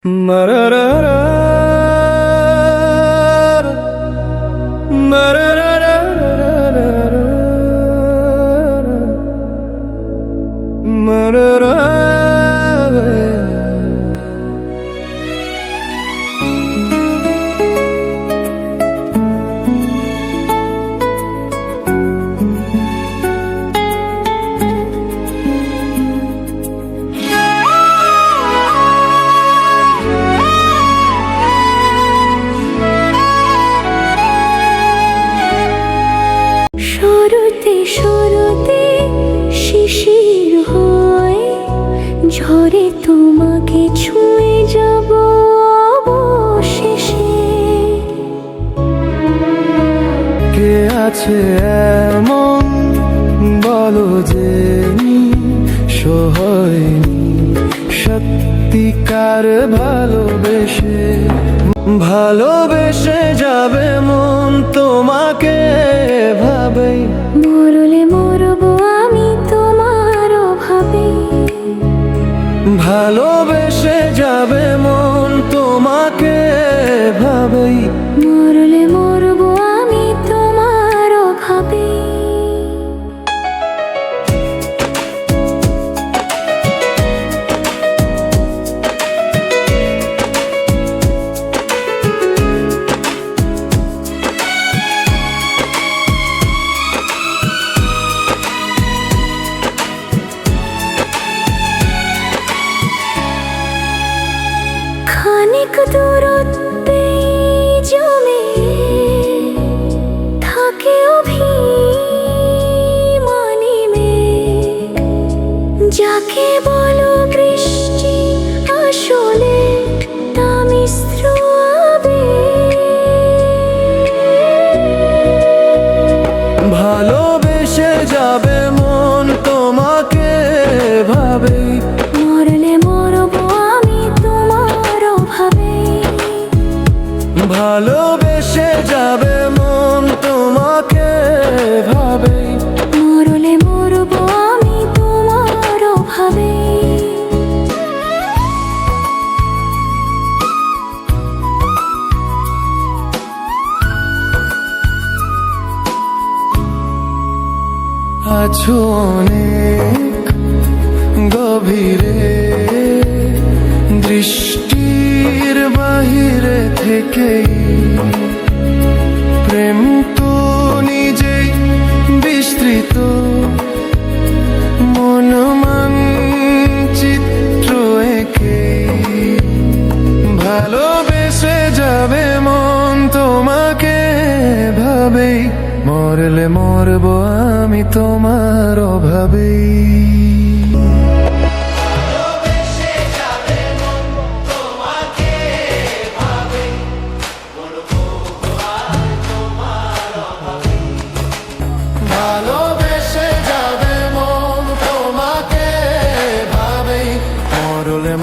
Mararara, mararara, mararara. শুরুতে শিশির হয় ঝরে তোমাকে ছুঁয়ে যাব অবশেষে। কে আছে এমন বলো যে সহয়নি সত্যিকার ভালোবেসে যাবে মন তোমাকে ভাবে। মরলে মরব আমি তোমার অভাবে। ভালোবেসে যাবে মন তোমাকে ভাবেই। মরলে মরব আমি তোমার অভাবে। খানিক দূরত্বে জমে থাকে অভিমানী মেঘ, যাকে বলো বৃষ্টি আসলে তা মিশ্র আবেগ। ভালোবেসে যাবে মন তোমাকে ভাবেই। মরলে মরব আমি তোমার অভাবে। ভালোবেসে যাবে মন তোমাকে ভাবেই। মরলে মরব আমি তোমার অভাবে। আছো অনেক গভীরে দৃষ্টির বাহিরে থেকেই। প্রেম তো নিজেই বিস্তৃত মন মানচিত্র এঁকেই। ভালোবেসে যাবে মন তোমাকে ভাবেই। মরলে মরব আমি তোমার অভাবেই। ভালোবেসে যাবে মন তোমাকে ভাবেই। মরলে